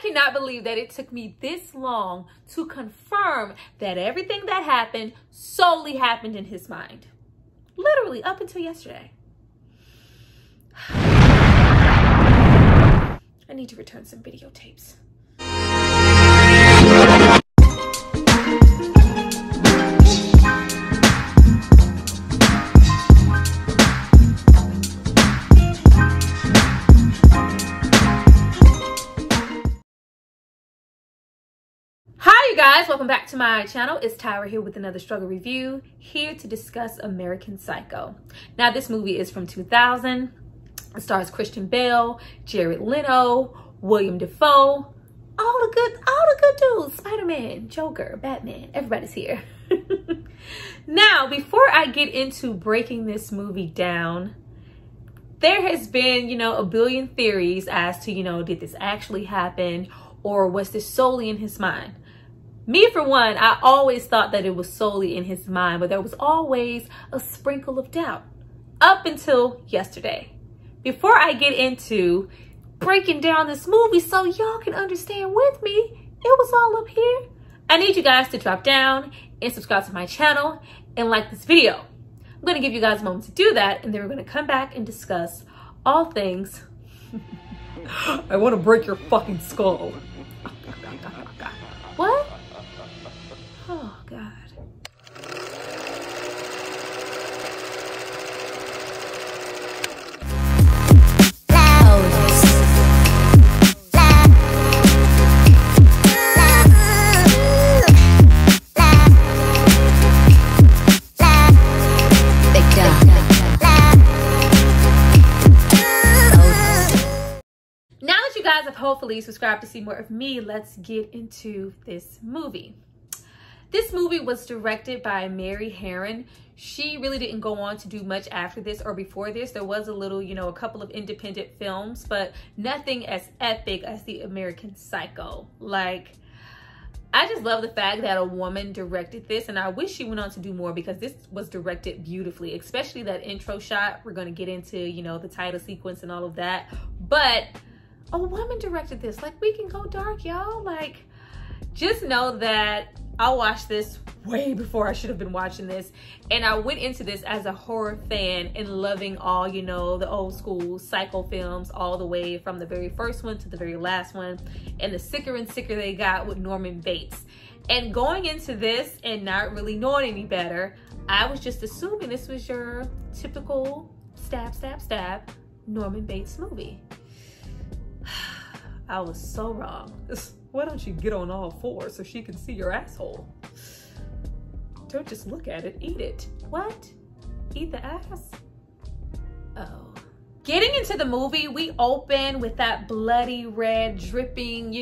cannot believe that it took me this long to confirm that everything that happened solely happened in his mind. Literally up until yesterday. I need to return some videotapes. Guys, welcome back to my channel. It's Tyra here with another struggle review, here to discuss American Psycho. Now, this movie is from 2000. It stars Christian Bale, Jared Leto, William Dafoe, all the good dudes. Spider-Man, Joker, Batman, everybody's here. Now, before I get into breaking this movie down, there has been, a billion theories as to, did this actually happen, or was this solely in his mind? Me, for one, I always thought that it was solely in his mind, but there was always a sprinkle of doubt up until yesterday. Before I get into breaking down this movie so y'all can understand with me, it was all up here. I need you guys to drop down and subscribe to my channel and like this video. I'm going to give you guys a moment to do that, and then we're going to come back and discuss all things. I want to break your fucking skull. What? Oh, God. Now that you guys have hopefully subscribed to see more of me, let's get into this movie. This movie was directed by Mary Herron. She really didn't go on to do much after this or before this. There was a little, a couple of independent films, but nothing as epic as the American Psycho. Like, I just love the fact that a woman directed this, and I wish she went on to do more because this was directed beautifully, especially that intro shot. We're going to get into, the title sequence and all of that. But a woman directed this. Like, we can go dark, y'all. Like, just know that I watched this way before I should have been watching this, and I went into this as a horror fan and loving all, the old school Psycho films, all the way from the very first one to the very last one, and the sicker and sicker they got with Norman Bates. And going into this and not really knowing any better, I was just assuming this was your typical stab, stab, stab Norman Bates movie. I was so wrong. Why don't you get on all fours so she can see your asshole? Don't just look at it, eat it. What? Eat the ass? Oh. Getting into the movie, we open with that bloody red, dripping,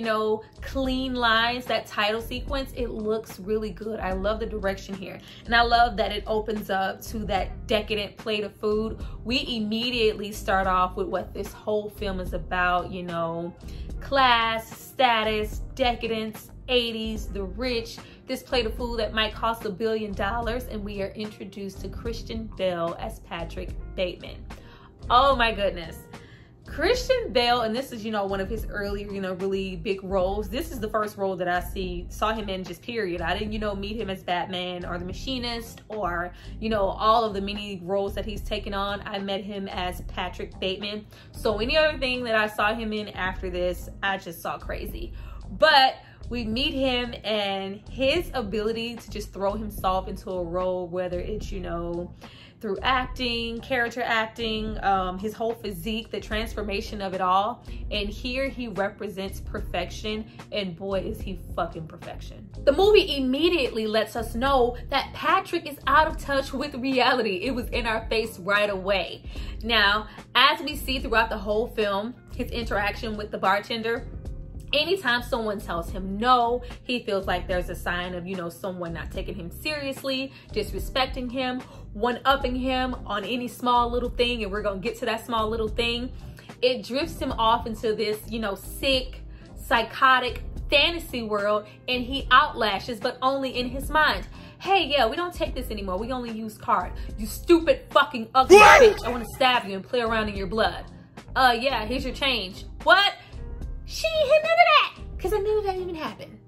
clean lines, that title sequence. It looks really good. I love the direction here. And I love that it opens up to that decadent plate of food. We immediately start off with what this whole film is about, class, status, decadence, 80s, the rich, this plate of food that might cost $1 billion, and we are introduced to Christian Bale as Patrick Bateman. Oh my goodness. Christian Bale, and this is, one of his early, really big roles. This is the first role that I saw him in, just period. I didn't, meet him as Batman or The Machinist or, all of the many roles that he's taken on. I met him as Patrick Bateman. So any other thing that I saw him in after this, I just saw crazy. But we meet him and his ability to just throw himself into a role, whether it's, through acting, character acting, his whole physique, the transformation of it all. And here he represents perfection, and boy, is he fucking perfection. The movie immediately lets us know that Patrick is out of touch with reality. It was in our face right away. Now, as we see throughout the whole film, his interaction with the bartender, anytime someone tells him no, he feels like there's a sign of, someone not taking him seriously, disrespecting him, one-upping him on any small little thing, and we're gonna get to that small little thing. It drifts him off into this, sick, psychotic fantasy world, and he outlashes, but only in his mind. Hey, yeah, we don't take this anymore. We only use card. You stupid fucking ugly bitch. I want to stab you and play around in your blood. Yeah, here's your change. What? She ain't hit none of that. because I knew that didn't even happen.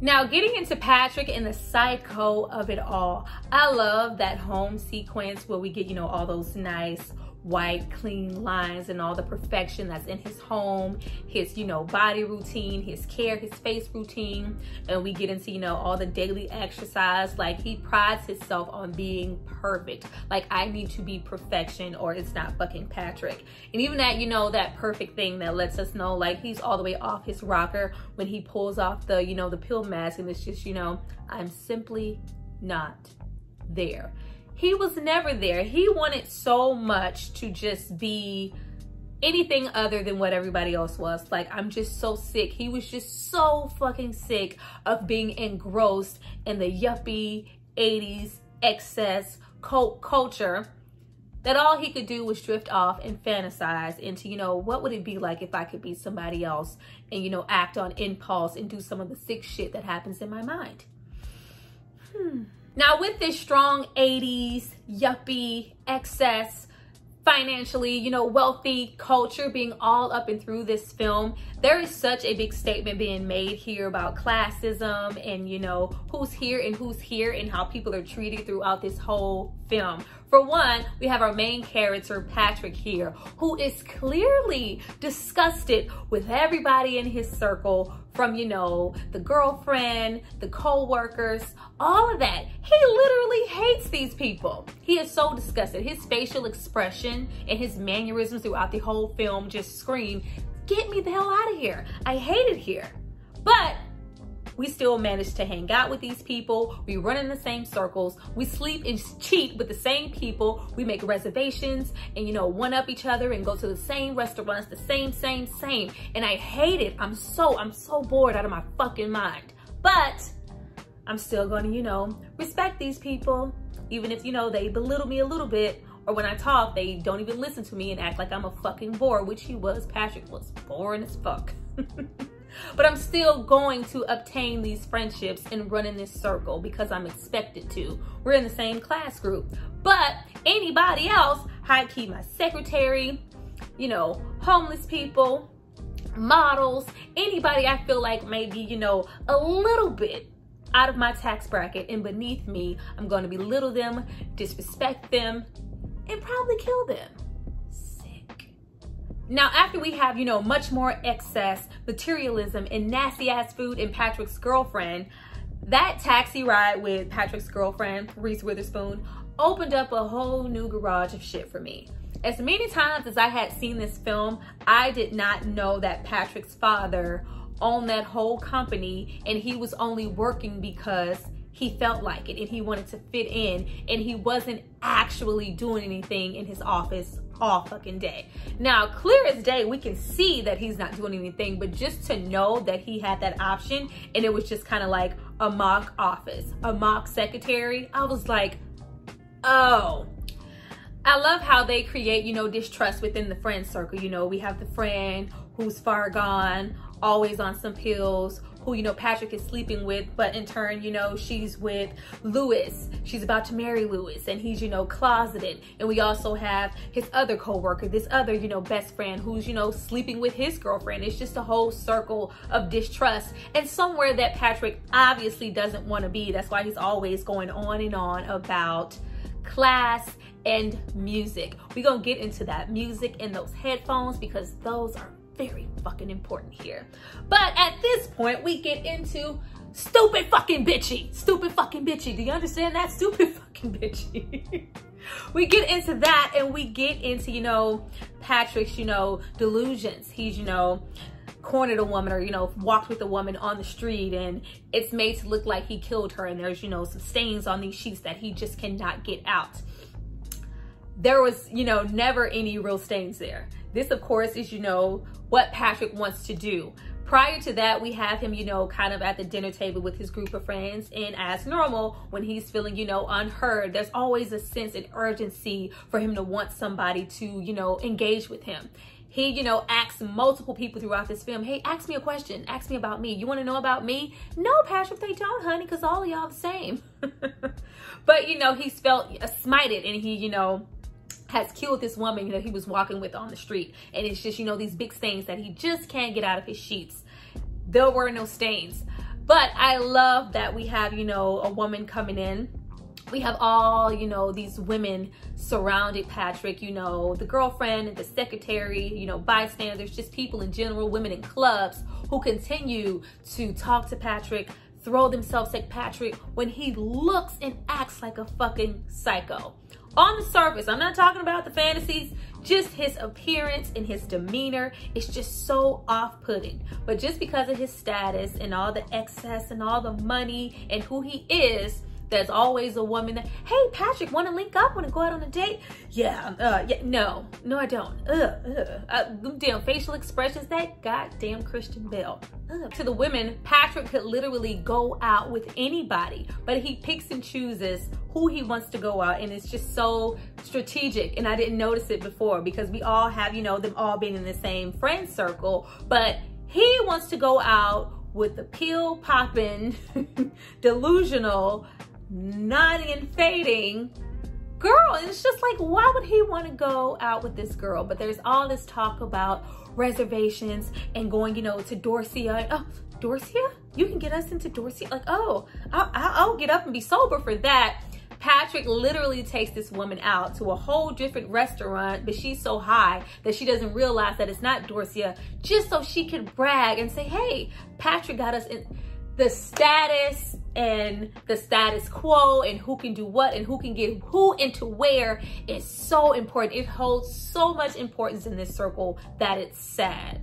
Now, getting into Patrick and the psycho of it all, I love that home sequence where we get, you know, all those nice white clean lines and all the perfection that's in his home, his, you know, body routine, his care, his face routine, and we get into, you know, all the daily exercise. Like, he prides himself on being perfect. Like, I need to be perfection or it's not fucking Patrick. And even that, you know, that perfect thing that lets us know, like, he's all the way off his rocker when he pulls off the, you know, the pill mask, and it's just, you know, I'm simply not there. He was never there. He wanted so much to just be anything other than what everybody else was. Like, I'm just so sick. He was just so fucking sick of being engrossed in the yuppie 80s excess cult culture that all he could do was drift off and fantasize into, you know, what would it be like if I could be somebody else and, you know, act on impulse and do some of the sick shit that happens in my mind. Now, with this strong 80s, yuppie, excess, financially, you know, wealthy culture being all up and through this film, there is such a big statement being made here about classism and, you know, who's here and how people are treated throughout this whole film. For one, we have our main character, Patrick, here, who is clearly disgusted with everybody in his circle, from, you know, the girlfriend, the co-workers, all of that. He literally hates these people. He is so disgusted. His facial expression and his mannerisms throughout the whole film just scream, get me the hell out of here. I hate it here. But we still manage to hang out with these people. We run in the same circles. We sleep and cheat with the same people. We make reservations and, you know, one up each other and go to the same restaurants, the same. And I hate it. I'm so bored out of my fucking mind. But I'm still gonna, you know, respect these people, even if, you know, they belittle me a little bit, or when I talk, they don't even listen to me and act like I'm a fucking bore, which he was. Patrick was boring as fuck. But I'm still going to obtain these friendships and run in this circle because I'm expected to. We're in the same class group. But anybody else, high-key my secretary, you know, homeless people, models, anybody I feel like maybe, you know, a little bit out of my tax bracket and beneath me, I'm going to belittle them, disrespect them, and probably kill them. Now, after we have, you know, much more excess, materialism, and nasty ass food in Patrick's girlfriend, that taxi ride with Patrick's girlfriend, Reese Witherspoon, opened up a whole new garage of shit for me. As many times as I had seen this film, I did not know that Patrick's father owned that whole company and he was only working because he felt like it and he wanted to fit in, and he wasn't actually doing anything in his office all fucking day. Now, clear as day, we can see that he's not doing anything, but just to know that he had that option and it was just kind of like a mock office, a mock secretary, I was like, oh. I love how they create, you know, distrust within the friend circle. You know, we have the friend who's far gone, always on some pills, who, you know, Patrick is sleeping with, but in turn, you know, she's with Lewis. She's about to marry Lewis and he's, you know, closeted. And we also have his other coworker, this other, you know, best friend who's, you know, sleeping with his girlfriend. It's just a whole circle of distrust and somewhere that Patrick obviously doesn't want to be. That's why he's always going on and on about class and music. We're gonna get into that music and those headphones because those are very fucking important here. But at this point, we get into stupid fucking bitchy. Stupid fucking bitchy. Do you understand that? Stupid fucking bitchy. We get into that and we get into, you know, Patrick's, you know, delusions. He's, you know, cornered a woman or, you know, walked with a woman on the street and it's made to look like he killed her and there's, you know, some stains on these sheets that he just cannot get out. There was, you know, never any real stains there. This, of course, is, you know, what Patrick wants to do. Prior to that, we have him, you know, kind of at the dinner table with his group of friends. And as normal, when he's feeling, you know, unheard, there's always a sense and urgency for him to want somebody to, you know, engage with him. He, you know, asks multiple people throughout this film, hey, ask me a question. Ask me about me. You want to know about me? No, Patrick, they don't, honey, because all of y'all the same. But, you know, he's felt smited and he, you know, has killed this woman that he was walking with on the street. And it's just, you know, these big stains that he just can't get out of his sheets. there were no stains. But I love that we have, you know, a woman coming in. We have all, you know, these women surrounded Patrick, you know, the girlfriend, the secretary, you know, bystanders, just people in general, women in clubs who continue to talk to Patrick, throw themselves at Patrick when he looks and acts like a fucking psycho. On the surface, I'm not talking about the fantasies, just his appearance and his demeanor is just so off-putting. But just because of his status and all the excess and all the money and who he is, there's always a woman that, hey, Patrick, want to link up? Want to go out on a date? Yeah, no, I don't. Them damn facial expressions, that goddamn Christian Bale. To the women, Patrick could literally go out with anybody, but he picks and chooses who he wants to go out, and it's just so strategic. And I didn't notice it before because we all have, you know, them all being in the same friend circle, but he wants to go out with the pill-popping, delusional, nodding and fading girl. And it's just like, why would he want to go out with this girl? But there's all this talk about reservations and going, you know, to Dorsia. Oh, Dorsia? You can get us into Dorsia? Like, oh, I'll get up and be sober for that. Patrick literally takes this woman out to a whole different restaurant, but she's so high that she doesn't realize that it's not Dorsia, just so she can brag and say, hey, Patrick got us in. The status and the status quo and who can do what and who can get who into where is so important. It holds so much importance in this circle that it's sad.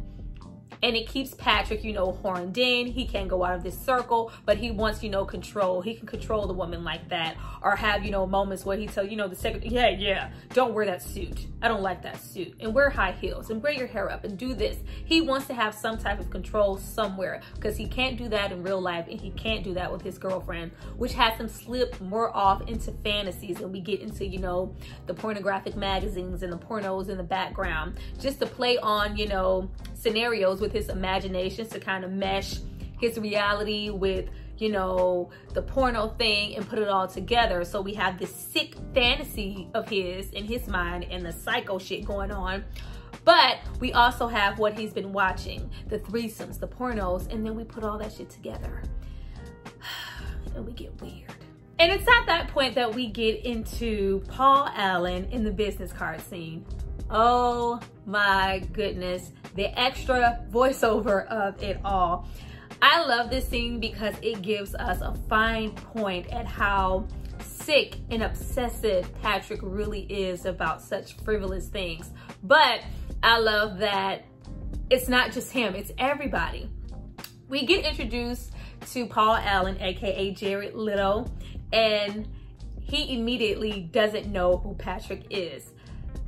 And it keeps Patrick, you know, horned in. He can't go out of this circle, but he wants, you know, control. He can control the woman like that, or have, you know, moments where he tell, you know, the secretary, yeah, don't wear that suit. I don't like that suit. And wear high heels and wear your hair up and do this. He wants to have some type of control somewhere because he can't do that in real life, and he can't do that with his girlfriend, which has him slip more off into fantasies, and we get into, you know, the pornographic magazines and the pornos in the background, just to play on, you know, scenarios with his imaginations to kind of mesh his reality with, you know, the porno thing and put it all together. So we have this sick fantasy of his in his mind and the psycho shit going on. But we also have what he's been watching, the threesomes, the pornos, and then we put all that shit together and we get weird. And it's at that point that we get into Paul Allen in the business card scene. Oh my goodness, the extra voiceover of it all. I love this scene because it gives us a fine point at how sick and obsessive Patrick really is about such frivolous things. But I love that it's not just him, it's everybody. We get introduced to Paul Allen, aka Jared Leto, and he immediately doesn't know who Patrick is.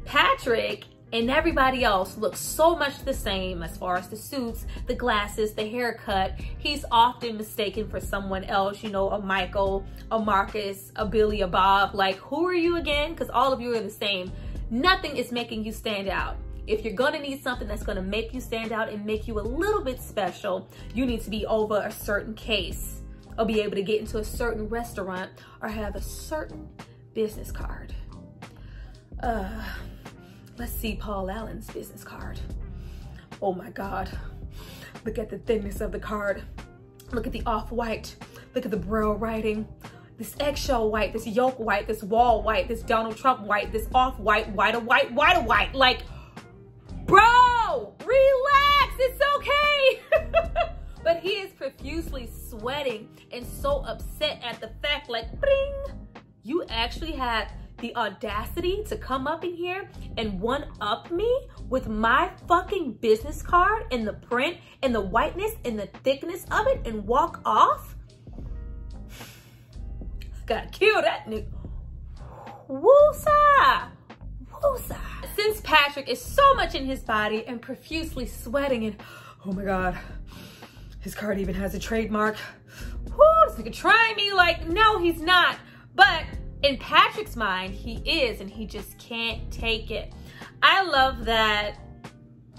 Patrick and everybody else looks so much the same as far as the suits, the glasses, the haircut. He's often mistaken for someone else, you know, a Michael, a Marcus, a Billy, a Bob. Like, who are you again? Because all of you are the same. Nothing is making you stand out. If you're gonna need something that's gonna make you stand out and make you a little bit special, you need to be over a certain case, or be able to get into a certain restaurant, or have a certain business card. Let's see Paul Allen's business card. Oh my God. Look at the thickness of the card. Look at the off-white. Look at the braille writing. This eggshell white, this yolk white, this wall white, this Donald Trump white, this off-white, white. Like, bro, relax, it's okay. But he is profusely sweating and so upset at the fact, like, bring, you actually had the audacity to come up in here and one-up me with my fucking business card and the print and the whiteness and the thickness of it and walk off? Gotta kill that nigga. Woosah! Woosah! Since Patrick is so much in his body and profusely sweating and, oh my God, his card even has a trademark. Woo, this nigga trying me like, no, he's not. But in Patrick's mind, he is, and he just can't take it. I love that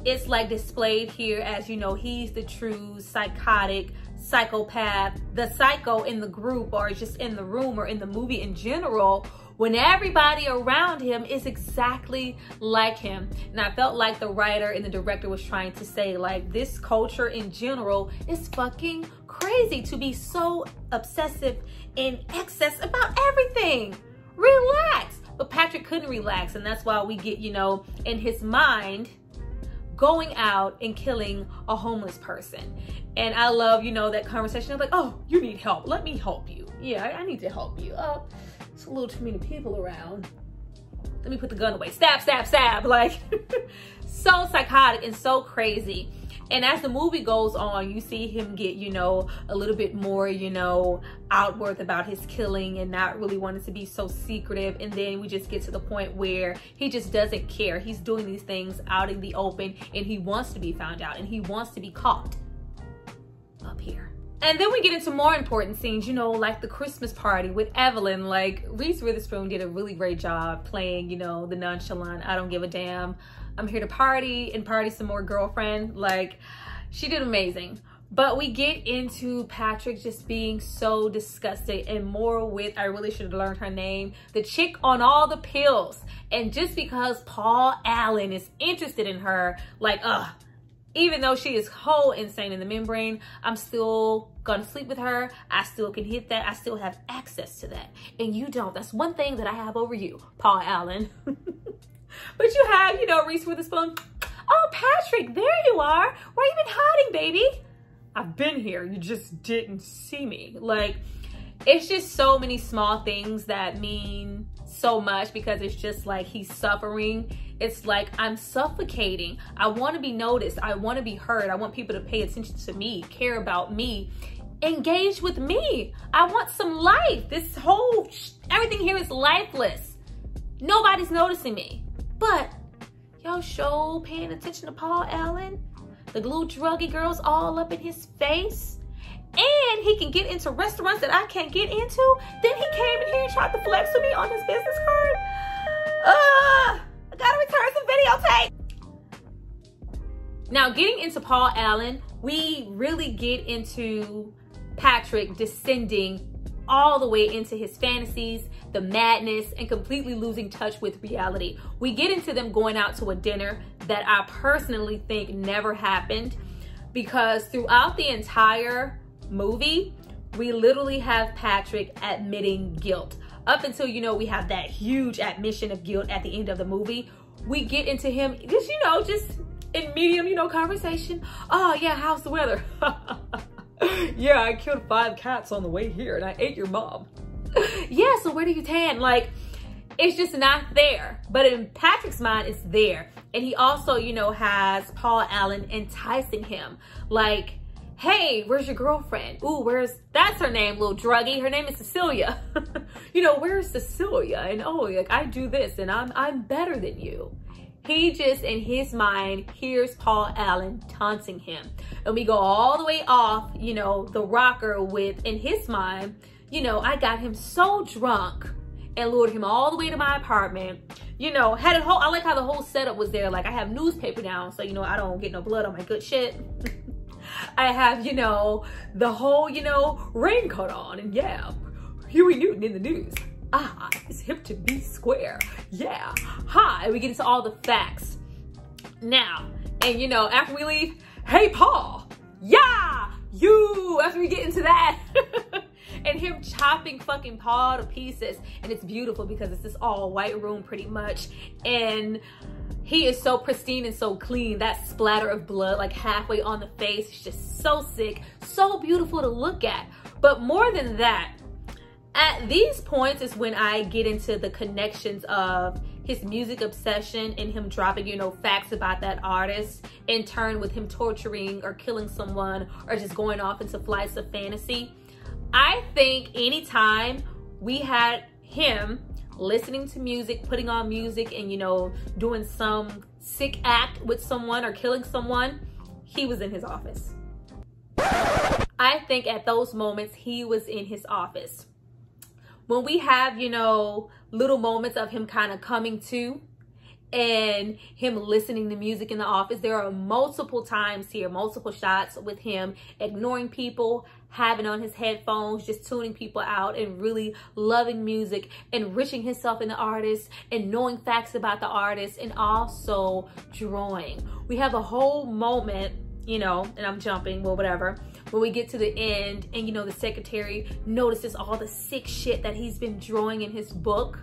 it's like displayed here as, you know, he's the true psychotic psychopath, the psycho in the group or just in the room or in the movie in general, when everybody around him is exactly like him. And I felt like the writer and the director was trying to say, like, this culture in general is fucking crazy to be so obsessive in excess about everything. Relax. But Patrick couldn't relax, and that's why we get, you know, in his mind, going out and killing a homeless person. And I love, you know, that conversation of like, oh, you need help. Let me help you. Yeah, I need to help you. Oh, it's a little too many people around. Let me put the gun away. Stab, stab, stab. Like, so psychotic and so crazy. And as the movie goes on, you see him get, you know, a little bit more, you know, outward about his killing and not really wanting to be so secretive. And then we just get to the point where he just doesn't care. He's doing these things out in the open and he wants to be found out and he wants to be caught up here. And then we get into more important scenes, you know, like the Christmas party with Evelyn. Like, Reese Witherspoon did a really great job playing, you know, the nonchalant, I don't give a damn, I'm here to party and party some more girlfriend. Like, she did amazing. But we get into Patrick just being so disgusted and more with, I really should have learned her name, the chick on all the pills. And just because Paul Allen is interested in her, like, even though she is whole insane in the membrane, I'm still gonna sleep with her. I still can hit that. I still have access to that. And you don't. That's one thing that I have over you, Paul Allen. But you have, you know, Reese Witherspoon. Oh, Patrick, there you are. Where you been hiding, baby? I've been here. You just didn't see me. Like, it's just so many small things that mean so much because it's just like he's suffering. It's like, I'm suffocating. I want to be noticed. I want to be heard. I want people to pay attention to me, care about me, engage with me. I want some life. This whole, everything here is lifeless. Nobody's noticing me. But y'all sure paying attention to Paul Allen? The little druggy girls all up in his face. And he can get into restaurants that I can't get into. Then he came in here and tried to flex with me on his business card. I gotta return some videotape. Now, getting into Paul Allen, we really get into Patrick descending all the way into his fantasies, the madness, and completely losing touch with reality. We get into them going out to a dinner that I personally think never happened, because throughout the entire movie, we literally have Patrick admitting guilt. Up until, you know, we have that huge admission of guilt at the end of the movie, we get into him just, you know, just in medium, you know, conversation. Oh yeah, how's the weather? Yeah, I killed 5 cats on the way here and I ate your mom. Yeah, so where do you tan? Like, it's just not there. But in Patrick's mind, it's there. And he also, you know, has Paul Allen enticing him. Like, hey, where's your girlfriend? Ooh, that's her name, little druggie. Her name is Cecilia. You know, where's Cecilia? And oh, like, I do this and I'm better than you. He just, in his mind, hears Paul Allen taunting him. And we go all the way off, you know, the rocker with, in his mind, you know, I got him so drunk and lured him all the way to my apartment. You know, had a whole, I like how the whole setup was there. Like, I have newspaper down, so, you know, I don't get no blood on my good shit. I have, you know, the whole, you know, raincoat on. And yeah, Huey Newton in the news. Ah, it's hip to be square. Yeah. Hi. And we get into all the facts. Now, and you know, after we leave, hey, Paul. Yeah, you. After we get into that. And him chopping fucking Paul to pieces. And it's beautiful because it's this all white room pretty much. And he is so pristine and so clean. That splatter of blood like halfway on the face is just so sick. So beautiful to look at. But more than that, at these points is when I get into the connections of his music obsession and him dropping, you know, facts about that artist, in turn with him torturing or killing someone or just going off into flights of fantasy. I think anytime we had him listening to music, putting on music and, you know, doing some sick act with someone or killing someone, he was in his office. I think at those moments he was in his office. When we have, you know, little moments of him kind of coming to and him listening to music in the office. There are multiple times here, multiple shots with him ignoring people, having on his headphones, just tuning people out, and really loving music, enriching himself in the artist, and knowing facts about the artist, and also drawing. We have a whole moment, you know, and I'm jumping, well, whatever, when we get to the end, and you know, the secretary notices all the sick shit that he's been drawing in his book.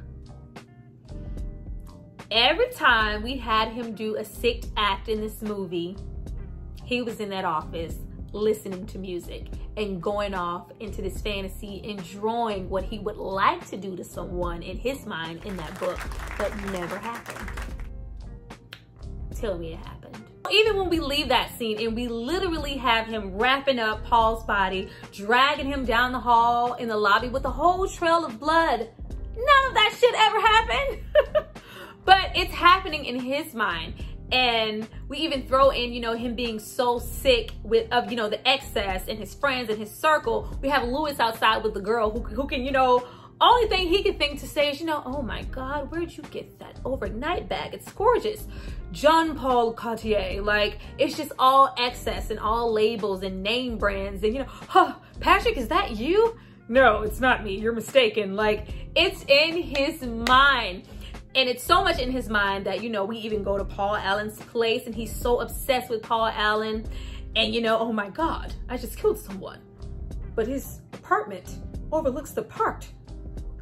Every time we had him do a sick act in this movie, he was in that office listening to music and going off into this fantasy and drawing what he would like to do to someone in his mind in that book, but never happened. Tell me it happened. Even when we leave that scene and we literally have him wrapping up Paul's body, dragging him down the hall in the lobby with a whole trail of blood, none of that shit ever happened. But it's happening in his mind. And we even throw in, you know, him being so sick of, you know, the excess and his friends and his circle. We have Louis outside with the girl who can, you know, only thing he can think to say is, you know, oh my God, where'd you get that overnight bag? It's gorgeous. Jean Paul Cartier. Like, it's just all excess and all labels and name brands. And, you know, huh, Patrick, is that you? No, it's not me. You're mistaken. Like, it's in his mind. And it's so much in his mind that, you know, we even go to Paul Allen's place and he's so obsessed with Paul Allen. And, you know, oh my God, I just killed someone. But his apartment overlooks the park.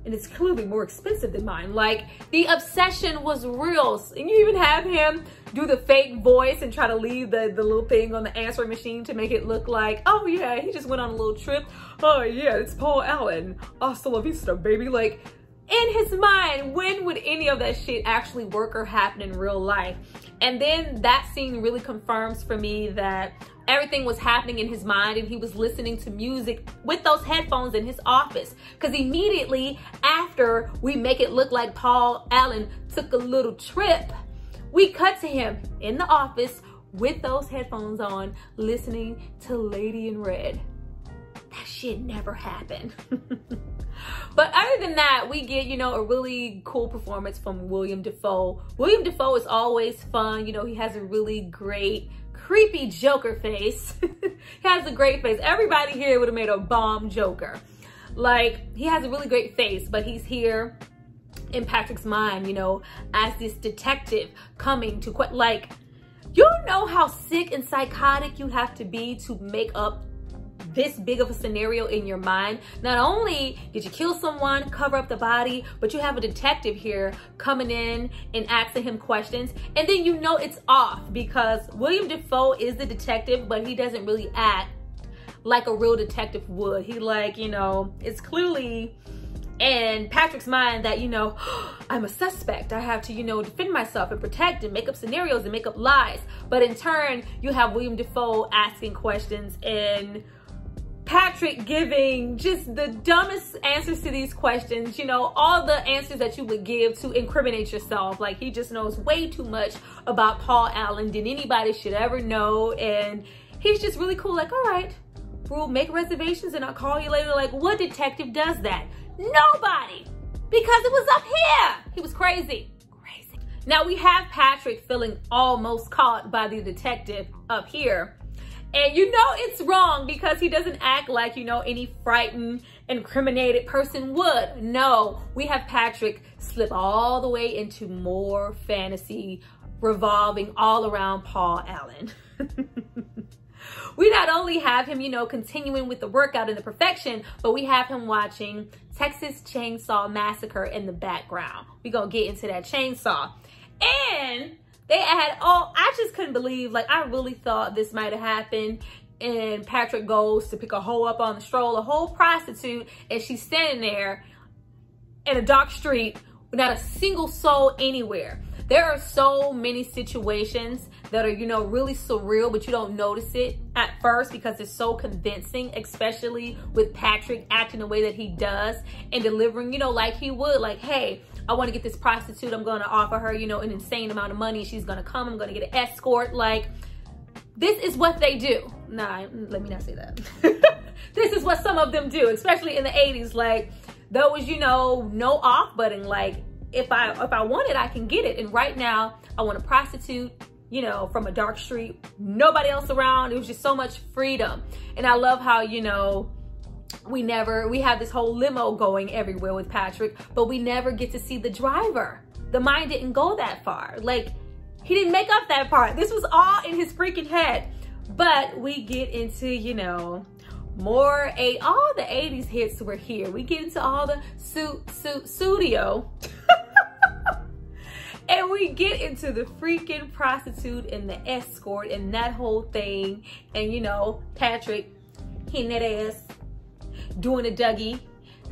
And it's clearly more expensive than mine. Like, the obsession was real. And you even have him do the fake voice and try to leave the little thing on the answering machine to make it look like, oh yeah, he just went on a little trip. Oh yeah, it's Paul Allen. Hasta la vista, baby. Like, in his mind, when would any of that shit actually work or happen in real life? And then that scene really confirms for me that everything was happening in his mind and he was listening to music with those headphones in his office. Because immediately after we make it look like Paul Allen took a little trip, we cut to him in the office with those headphones on, listening to Lady in Red. That shit never happened. But other than that, we get, you know, a really cool performance from William Dafoe. William Dafoe is always fun. You know, he has a really great, creepy Joker face. He has a great face. Everybody here would have made a bomb Joker. Like, he has a really great face, but he's here in Patrick's mind, you know, as this detective coming to, like, you know how sick and psychotic you have to be to make up this big of a scenario in your mind. Not only did you kill someone, cover up the body, but you have a detective here coming in and asking him questions. And then you know it's off because William Dafoe is the detective, but he doesn't really act like a real detective would. He, like, you know, it's clearly in Patrick's mind that, you know, I'm a suspect. I have to, you know, defend myself and protect and make up scenarios and make up lies. But in turn, you have William Dafoe asking questions and Patrick giving just the dumbest answers to these questions, you know, all the answers that you would give to incriminate yourself. Like, he just knows way too much about Paul Allen than anybody should ever know. And he's just really cool. Like, all right, we'll make reservations and I'll call you later. Like, what detective does that? Nobody, because it was up here. He was crazy. Now we have Patrick feeling almost caught by the detective up here. And you know it's wrong because he doesn't act like, you know, any frightened, incriminated person would. No, we have Patrick slip all the way into more fantasy revolving all around Paul Allen. We not only have him, you know, continuing with the workout and the perfection, but we have him watching Texas Chainsaw Massacre in the background. We're gonna get into that chainsaw. And they had, oh, I just couldn't believe, like, I really thought this might have happened. And Patrick goes to pick a hoe up on the stroll, a whole prostitute, and she's standing there in a dark street without a single soul anywhere. There are so many situations that are, you know, really surreal, but you don't notice it at first because it's so convincing, especially with Patrick acting the way that he does and delivering, you know, like he would, like, hey, I want to get this prostitute. I'm going to offer her, you know, an insane amount of money. She's going to come. I'm going to get an escort. Like, this is what they do. Nah, let me not say that. This is what some of them do, especially in the 80s. Like, there was, you know, no off button. Like, if I want it, I can get it. And right now, I want a prostitute, you know, from a dark street, nobody else around. It was just so much freedom. And I love how, you know, we have this whole limo going everywhere with Patrick, but we never get to see the driver. The mind didn't go that far. Like, he didn't make up that part. This was all in his freaking head. But we get into, you know, more all the 80s hits were here. We get into all the studio. And we get into the freaking prostitute and the escort and that whole thing. And, you know, Patrick hitting that ass, doing a Dougie,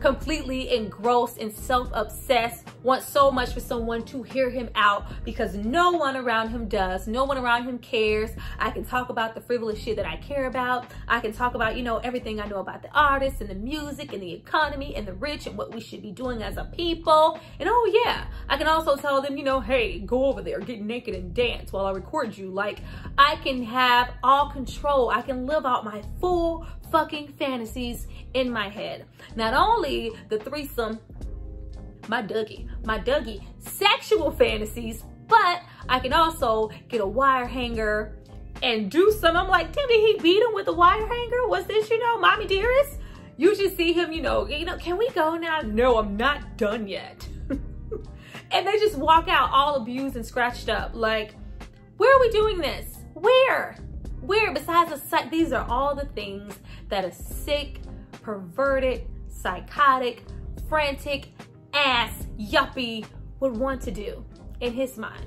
completely engrossed and self-obsessed, wants so much for someone to hear him out because no one around him does. No one around him cares. I can talk about the frivolous shit that I care about. I can talk about, you know, everything I know about the artists and the music and the economy and the rich and what we should be doing as a people. And oh yeah, I can also tell them, you know, hey, go over there, get naked and dance while I record you. Like, I can have all control. I can live out my full fucking fantasies in my head. Not only the threesome, my Dougie sexual fantasies, but I can also get a wire hanger and do some. I'm like, did he beat him with a wire hanger? Was this, you know, mommy dearest? You should see him, you know, can we go now? No, I'm not done yet. And they just walk out all abused and scratched up. Like, where are we doing this? Where? Besides the sight, these are all the things that a sick, perverted, psychotic, frantic ass yuppie would want to do in his mind.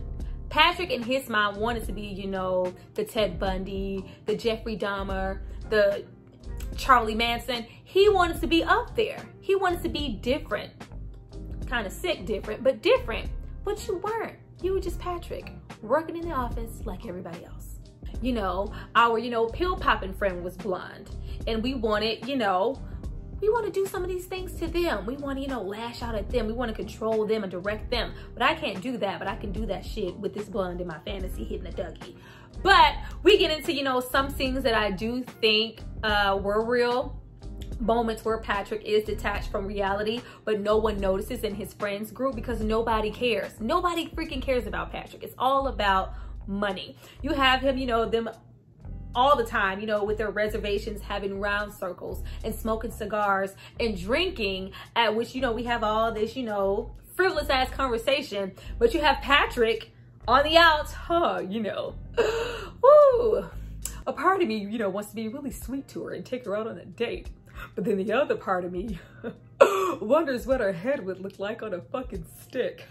Patrick in his mind wanted to be, you know, the Ted Bundy, the Jeffrey Dahmer, the Charlie Manson. He wanted to be up there. He wanted to be different. Kind of sick different, but different. But you weren't. You were just Patrick, working in the office like everybody else. You know, our, you know, pill popping friend was blonde, and we wanted, you know, we want to do some of these things to them. We want to, you know, lash out at them. We want to control them and direct them. But I can't do that. But I can do that shit with this blonde in my fantasy hitting a Dougie. But we get into, you know, some scenes that I do think were real moments where Patrick is detached from reality, but no one notices in his friends group because nobody cares. Nobody freaking cares about Patrick. It's all about money. You have him, you know, them all the time, you know, with their reservations, having round circles and smoking cigars and drinking, at which, you know, we have all this, you know, frivolous ass conversation, but you have Patrick on the outs, you know, woo, a part of me, you know, wants to be really sweet to her and take her out on a date, but then the other part of me wonders what her head would look like on a fucking stick.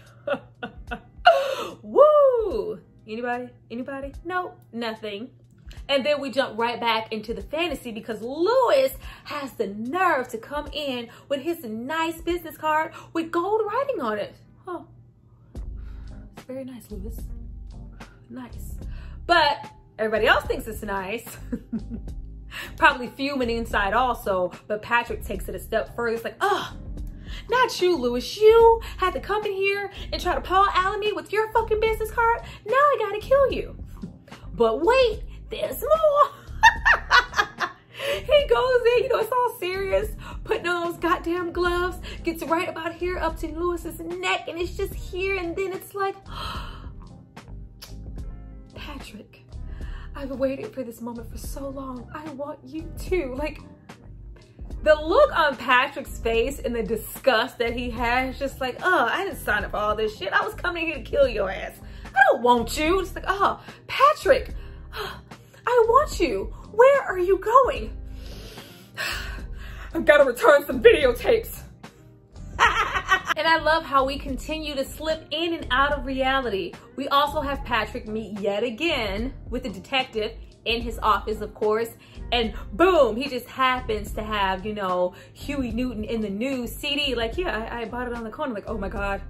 Woo! Anybody? No, nothing. And then we jump right back into the fantasy because Lewis has the nerve to come in with his nice business card with gold writing on it. Oh, it's very nice, Lewis. Nice. But everybody else thinks it's nice. Probably fuming inside also, but Patrick takes it a step further. It's like, oh, not you, Lewis. You had to come in here and try to Paul Allen me with your fucking business card. Now I gotta kill you. But wait, there's more. He goes in, you know, it's all serious, putting on those goddamn gloves, gets right about here up to Lewis's neck, and it's just here, and then it's like, Patrick, I've waited for this moment for so long. I want you too. Like, the look on Patrick's face and the disgust that he has, just like, oh, I didn't sign up for all this shit. I was coming here to kill your ass. I don't want you. It's like, oh, Patrick, I want you. Where are you going? I've got to return some videotapes. And I love how we continue to slip in and out of reality. We also have Patrick meet yet again with the detective in his office, of course, and boom, he just happens to have, you know, Huey Newton in the News CD. Like, yeah, I bought it on the corner. Like, oh my God.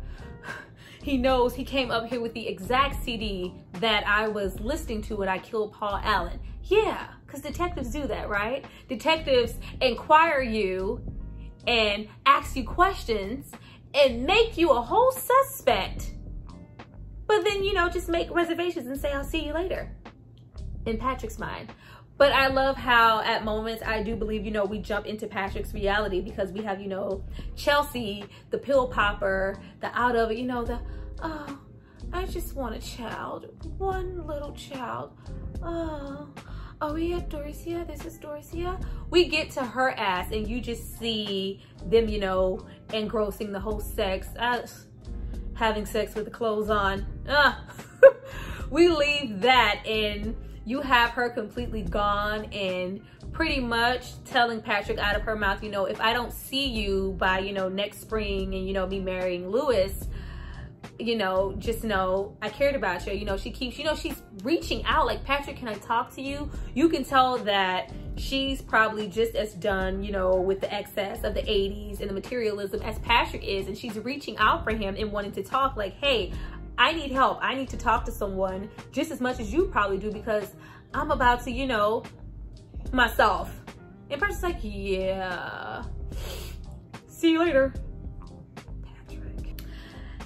He knows he came up here with the exact CD that I was listening to when I killed Paul Allen. Yeah, because detectives do that, right? Detectives inquire you and ask you questions and make you a whole suspect. But then, you know, just make reservations and say, I'll see you later. In Patrick's mind. But I love how at moments I do believe, you know, we jump into Patrick's reality because we have, you know, Chelsea, the pill popper, the out of it, you know, the, oh, I just want a child, one little child. Oh, are we at Dorcia? This is Dorcia. We get to her ass and you just see them, you know, engrossing the whole sex, having sex with the clothes on. We leave that and you have her completely gone and pretty much telling Patrick out of her mouth, you know, if I don't see you by, you know, next spring and, you know, me marrying Lewis, you know, just know I cared about you. You know, she keeps, you know, she's reaching out like, Patrick, can I talk to you? You can tell that she's probably just as done, you know, with the excess of the 80s and the materialism as Patrick is. And she's reaching out for him and wanting to talk like, hey, I need help. I need to talk to someone just as much as you probably do because I'm about to, you know, myself. And Patrick's like, yeah, see you later.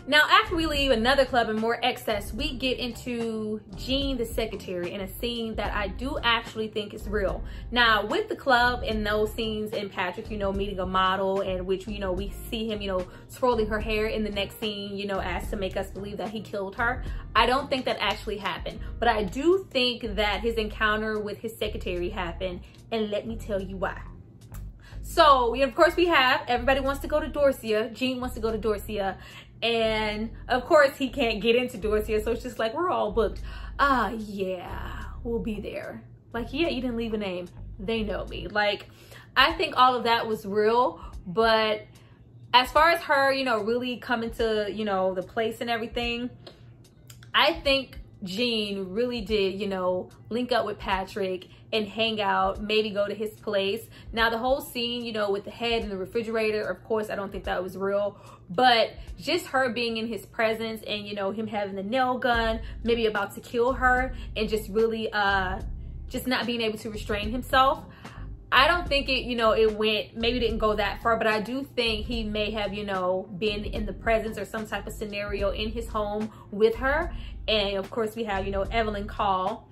Now, after we leave another club and more excess, we get into Jean, the secretary, in a scene that I do actually think is real. Now, with the club and those scenes and Patrick, you know, meeting a model in which, you know, we see him, you know, swirling her hair in the next scene, you know, as to make us believe that he killed her. I don't think that actually happened, but I do think that his encounter with his secretary happened, and let me tell you why. So, of course, we have, everybody wants to go to Dorcia. Jean wants to go to Dorcia. And of course he can't get into Dorcia, so it's just like, we're all booked. Yeah, we'll be there. Like, yeah, you didn't leave a name. They know me. Like, I think all of that was real, but as far as her, you know, really coming to, you know, the place and everything, I think Jean really did, you know, link up with Patrick and hang out, maybe go to his place. Now, the whole scene, you know, with the head in the refrigerator, of course, I don't think that was real, but just her being in his presence and, you know, him having the nail gun, maybe about to kill her, and just really, just not being able to restrain himself. I don't think it, you know, it went, maybe didn't go that far, but I do think he may have, you know, been in the presence or some type of scenario in his home with her. And of course we have, you know, Evelyn call.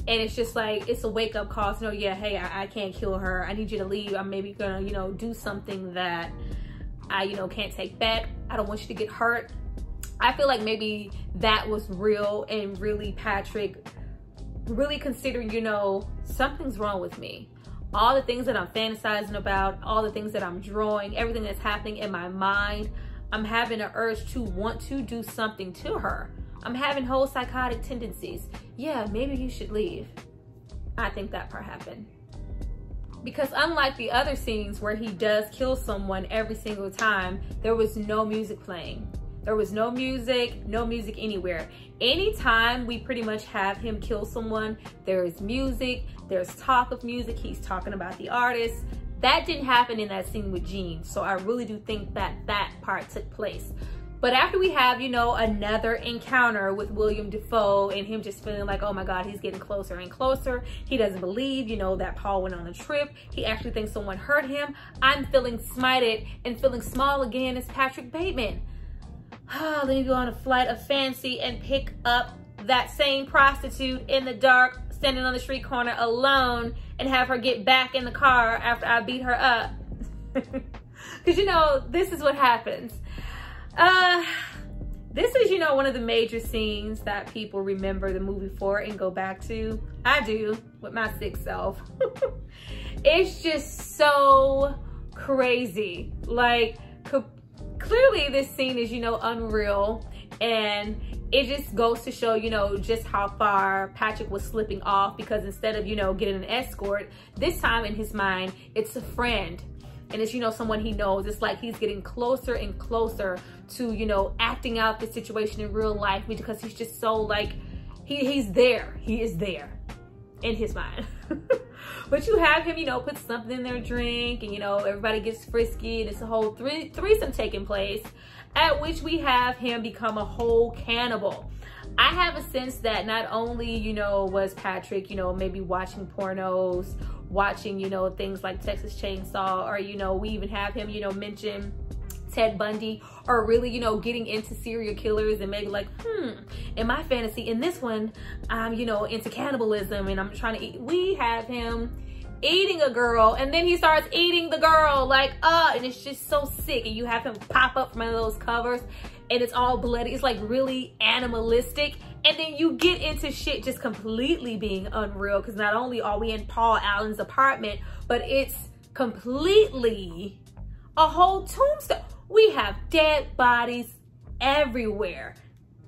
And it's just like, it's a wake-up call. So, yeah, hey, I can't kill her. I need you to leave. I'm maybe gonna, you know, do something that I, you know, can't take back. I don't want you to get hurt. I feel like maybe that was real and really Patrick really considering, you know, something's wrong with me. All the things that I'm fantasizing about, all the things that I'm drawing, everything that's happening in my mind, I'm having an urge to want to do something to her. I'm having whole psychotic tendencies. Yeah, maybe you should leave. I think that part happened. Because unlike the other scenes where he does kill someone every single time, there was no music playing. There was no music anywhere. Anytime we pretty much have him kill someone, there is music, there's talk of music, he's talking about the artist. That didn't happen in that scene with Jean, so I really do think that that part took place. But after we have, you know, another encounter with William Dafoe and him just feeling like, oh my God, he's getting closer and closer. He doesn't believe, you know, that Paul went on a trip. He actually thinks someone hurt him. I'm feeling smited and feeling small again as Patrick Bateman. Let me go on a flight of fancy and pick up that same prostitute in the dark, standing on the street corner alone, and have her get back in the car after I beat her up. Because, you know, this is what happens. This is, you know, one of the major scenes that people remember the movie for and go back to. I do, with my sick self. It's just so crazy. Like, clearly this scene is, you know, unreal, and it just goes to show, you know, just how far Patrick was slipping off, because instead of, you know, getting an escort, this time in his mind, it's a friend. And it's, you know, someone he knows. It's like he's getting closer and closer to, you know, acting out the situation in real life, because he's just so like, he's there. He is there in his mind. But you have him, you know, put something in their drink, and, you know, everybody gets frisky, and it's a whole threesome taking place, at which we have him become a whole cannibal. I have a sense that not only, you know, was Patrick, you know, maybe watching pornos, watching, you know, things like Texas Chainsaw, or, you know, we even have him, you know, mention Ted Bundy are really, you know, getting into serial killers and maybe like, in my fantasy, in this one, I'm, you know, into cannibalism and I'm trying to eat. We have him eating a girl and then he starts eating the girl, like, and it's just so sick. And you have him pop up from one of those covers and it's all bloody. It's like really animalistic. And then you get into shit just completely being unreal, because not only are we in Paul Allen's apartment, but it's completely a whole tombstone. We have dead bodies everywhere.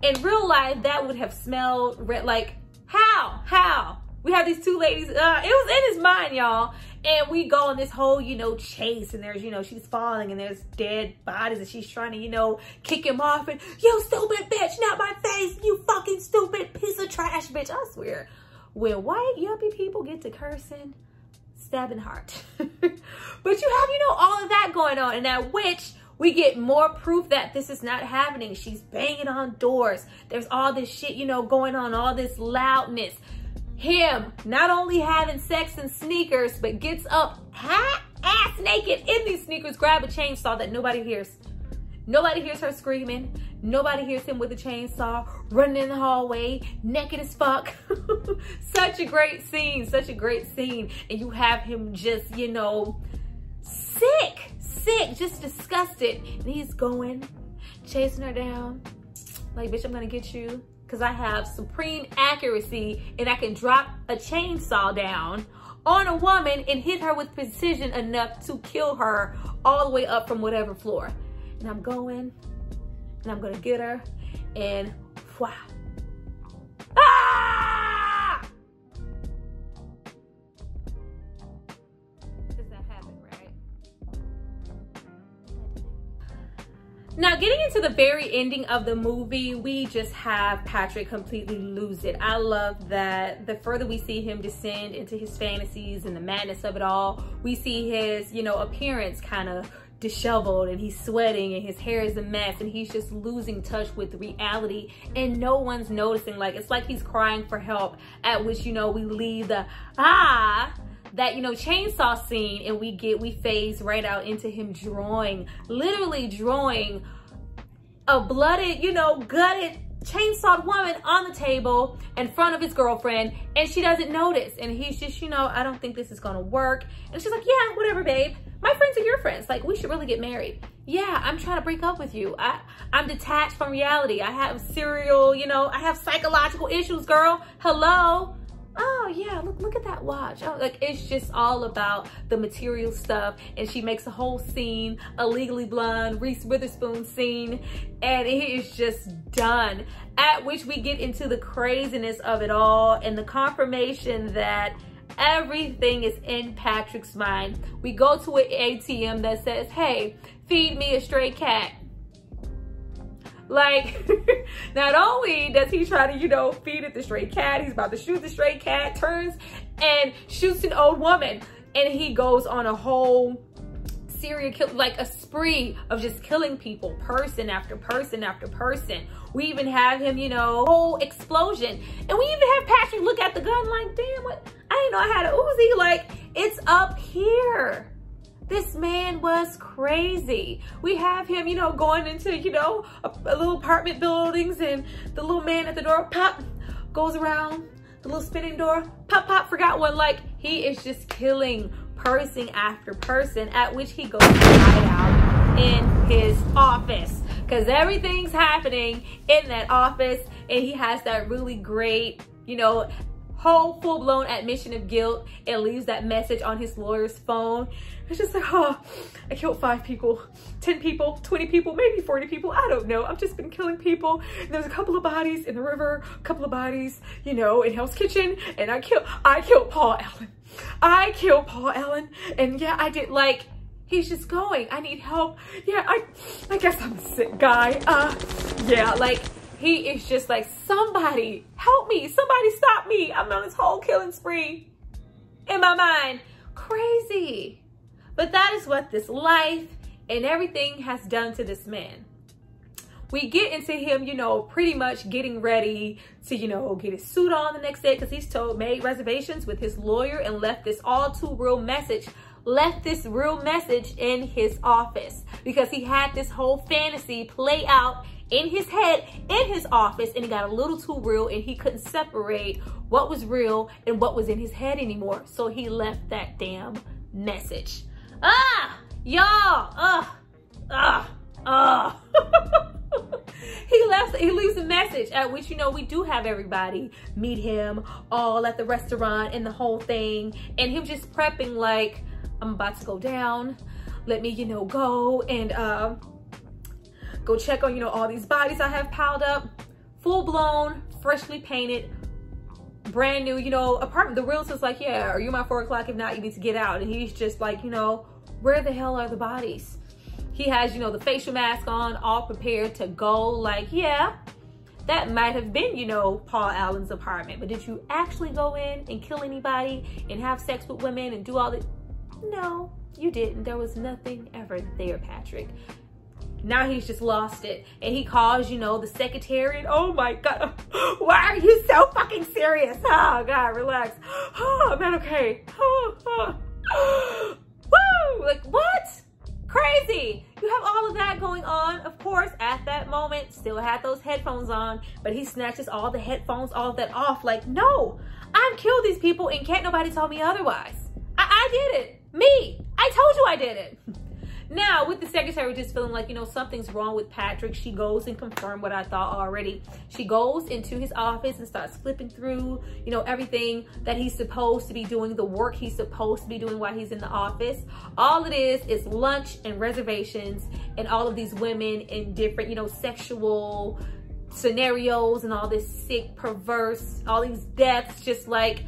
In real life, that would have smelled like, how? We have these two ladies, it was in his mind, y'all. And we go on this whole, you know, chase, and there's, you know, she's falling and there's dead bodies and she's trying to, you know, kick him off and, you stupid bitch, not my face, you fucking stupid piece of trash bitch. I swear, when white yuppie people get to cursing, stabbing heart. But you have, you know, all of that going on, and at which we get more proof that this is not happening. She's banging on doors. There's all this shit, you know, going on, all this loudness. Him not only having sex in sneakers, but gets up ass naked in these sneakers, grab a chainsaw that nobody hears. Nobody hears her screaming. Nobody hears him with a chainsaw, running in the hallway, naked as fuck. Such a great scene, such a great scene. And you have him just, you know, sick, just disgusted. And he's going, chasing her down. Like, bitch, I'm gonna get you. Because I have supreme accuracy and I can drop a chainsaw down on a woman and hit her with precision enough to kill her all the way up from whatever floor. And I'm going and I'm gonna get her and wow. Ah! Does that happen, right? Now, getting into the very ending of the movie, we just have Patrick completely lose it. I love that the further we see him descend into his fantasies and the madness of it all, we see his, you know, appearance kind of disheveled and he's sweating and his hair is a mess and he's just losing touch with reality and no one's noticing. Like, it's like he's crying for help, at which, you know, we leave the that, you know, chainsaw scene and we phase right out into him literally drawing a blooded, you know, gutted, chainsawed woman on the table in front of his girlfriend, and she doesn't notice. And he's just, you know, I don't think this is gonna work. And she's like, yeah, whatever, babe. My friends are your friends. Like, we should really get married. Yeah, I'm trying to break up with you. I'm detached from reality. I have I have psychological issues, girl. Hello. Oh yeah, look at that watch. Oh, like, it's just all about the material stuff. And she makes a whole scene, a Legally Blonde Reese Witherspoon scene, and it is just done. At which we get into the craziness of it all and the confirmation that everything is in Patrick's mind. We go to an ATM that says, hey, feed me a stray cat. Like, not only does he try to, you know, feed it the stray cat, he's about to shoot the stray cat, turns and shoots an old woman. And he goes on a whole serial kill, like a spree of just killing people, person after person after person. We even have him, you know, whole explosion. And we even have Patrick look at the gun like, damn, what? I didn't know I had a Uzi. Like, it's up here. This man was crazy. We have him, you know, going into, you know, a little apartment buildings, and the little man at the door, pop, goes around the little spinning door, pop, pop, forgot one. Like, he is just killing person after person, at which he goes right out in his office, because everything's happening in that office, and he has that really great, you know, whole full-blown admission of guilt, and leaves that message on his lawyer's phone. It's just like, oh, I killed 5 people, 10 people, 20 people, maybe 40 people. I don't know. I've just been killing people. And there's a couple of bodies in the river, a couple of bodies, you know, in Hell's Kitchen. And I killed Paul Allen. I killed Paul Allen. And yeah, I did. Like, he's just going, I need help. Yeah, I guess I'm a sick guy. Yeah, like, he is just like, somebody help me. Somebody stop me. I'm on this whole killing spree. In my mind, crazy. But that is what this life and everything has done to this man. We get into him, you know, pretty much getting ready to, you know, get his suit on the next day, because he's made reservations with his lawyer and left this all too real message in his office. because he had this whole fantasy play out in his head, in his office, and it got a little too real, and he couldn't separate what was real and what was in his head anymore. So he left that damn message. Y'all, he leaves a message at which, you know, we do have everybody meet him all at the restaurant and the whole thing, and him just prepping like, I'm about to go down. Let me, you know, go and go check on, you know, all these bodies I have piled up. Full blown, freshly painted, brand new, you know, apartment. The realtor's like, yeah, are you my 4 o'clock? If not, you need to get out. And he's just like, you know, where the hell are the bodies? He has, you know, the facial mask on, all prepared to go. Like, yeah, that might have been, you know, Paul Allen's apartment. But did you actually go in and kill anybody and have sex with women and do all that? No, you didn't. There was nothing ever there, Patrick. Now he's just lost it. And he calls, you know, the secretary. And oh my God, why are you so fucking serious? Oh God, relax. Oh, man, okay. Woo! Like, what? Crazy. You have all of that going on. Of course, at that moment, still had those headphones on, but he snatches all the headphones, all of that off. Like, no, I've killed these people and can't nobody tell me otherwise. I did it. Me. I told you I did it. Now, with the secretary just feeling like, you know, something's wrong with Patrick, she goes and confirms what I thought already. She goes into his office and starts flipping through, you know, everything that he's supposed to be doing, the work he's supposed to be doing while he's in the office. All it is lunch and reservations and all of these women in different, you know, sexual scenarios and all this sick, perverse, all these deaths, just like,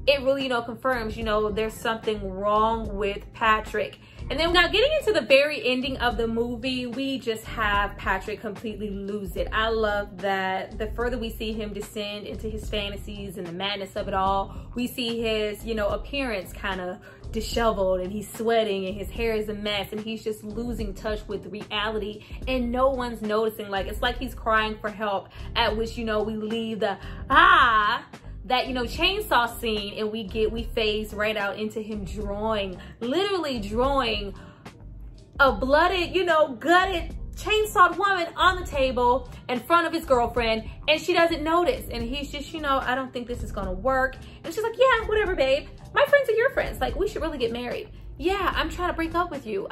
it really, you know, confirms, you know, there's something wrong with Patrick. And then now getting into the very ending of the movie, we just have Patrick completely lose it. I love that the further we see him descend into his fantasies and the madness of it all, we see his, you know, appearance kind of disheveled, and he's sweating and his hair is a mess, and he's just losing touch with reality, and no one's noticing. Like, it's like he's crying for help, at which, you know, we leave the that, you know, chainsaw scene, and we phase right out into him literally drawing a blooded, you know, gutted, chainsawed woman on the table in front of his girlfriend, and she doesn't notice. And he's just, you know, I don't think this is gonna work. And she's like, yeah, whatever, babe. My friends are your friends. Like, we should really get married. Yeah, I'm trying to break up with you.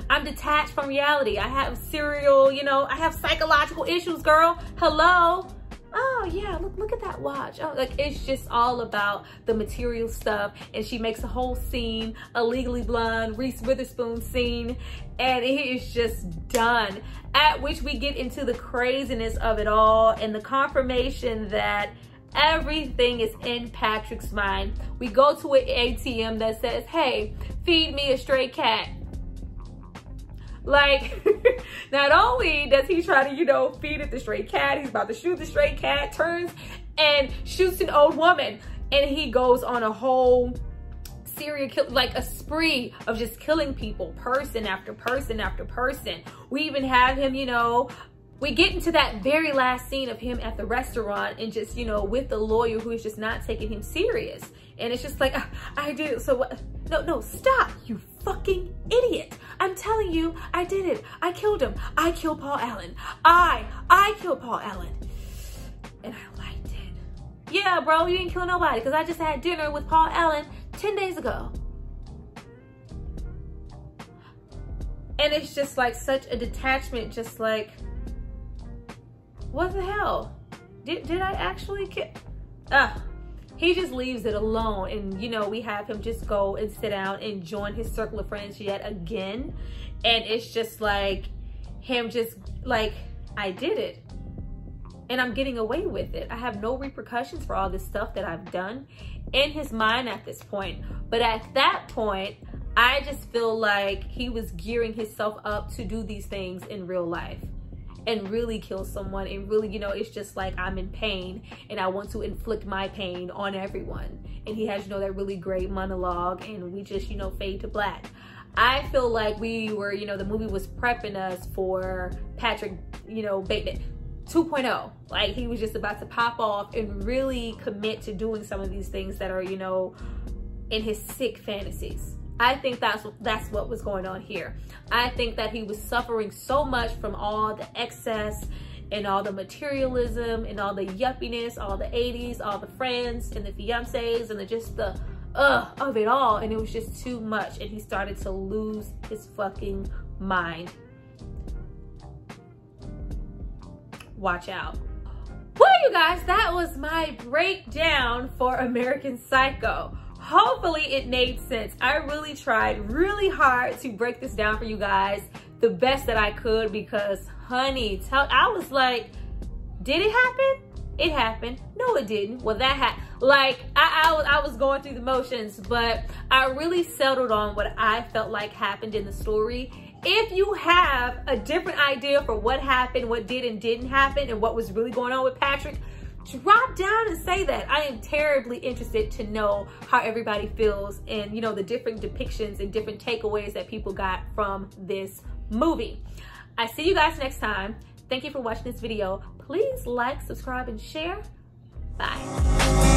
I'm detached from reality. I have you know, I have psychological issues, girl. Hello. Oh yeah, look at that watch. Oh, like, it's just all about the material stuff. And she makes a whole scene, a Legally Blonde, Reese Witherspoon scene, and it is just done. At which we get into the craziness of it all and the confirmation that everything is in Patrick's mind. We go to an ATM that says, hey, feed me a stray cat. Like, not only does he try to, you know, feed it the stray cat, he's about to shoot the stray cat, turns and shoots an old woman. And he goes on a whole serial kill, like a spree of just killing people, person after person after person. We even have him, you know, we get into that very last scene of him at the restaurant and just, you know, with the lawyer who is just not taking him serious. And it's just like, I did it, so what? No, stop, you fucking idiot. I'm telling you, I did it. I killed him. I killed Paul Allen. I killed Paul Allen. And I liked it. Yeah, bro, you didn't kill nobody, because I just had dinner with Paul Allen 10 days ago. And it's just like such a detachment, just like, what the hell? Did I actually kill? He just leaves it alone, and you know, we have him just go and sit down and join his circle of friends yet again. And it's just like him just like, I did it and I'm getting away with it. I have no repercussions for all this stuff that I've done in his mind at this point. But at that point, I just feel like he was gearing himself up to do these things in real life and really kill someone, and really, you know, it's just like, I'm in pain and I want to inflict my pain on everyone. And he has, you know, that really great monologue, and we just, you know, fade to black. I feel like we were, you know, the movie was prepping us for Patrick, you know, Bateman 2.0. Like, he was just about to pop off and really commit to doing some of these things that are, you know, in his sick fantasies. I think that's what was going on here. I think that he was suffering so much from all the excess and all the materialism and all the yuppiness, all the 80s, all the friends and the fiancés and just the of it all. And it was just too much. And he started to lose his fucking mind. Watch out. Well, you guys, that was my breakdown for American Psycho. Hopefully it made sense. I really tried really hard to break this down for you guys the best that I could, because honey, I was like, did it happen? It happened. No, it didn't. Well, that happened. Like, I was going through the motions, but I really settled on what I felt like happened in the story. If you have a different idea for what happened, what did and didn't happen, and what was really going on with Patrick, drop down and say that. I am terribly interested to know how everybody feels and, you know, the different depictions and different takeaways that people got from this movie. I see you guys next time. Thank you for watching this video. Please like, subscribe, and share. Bye.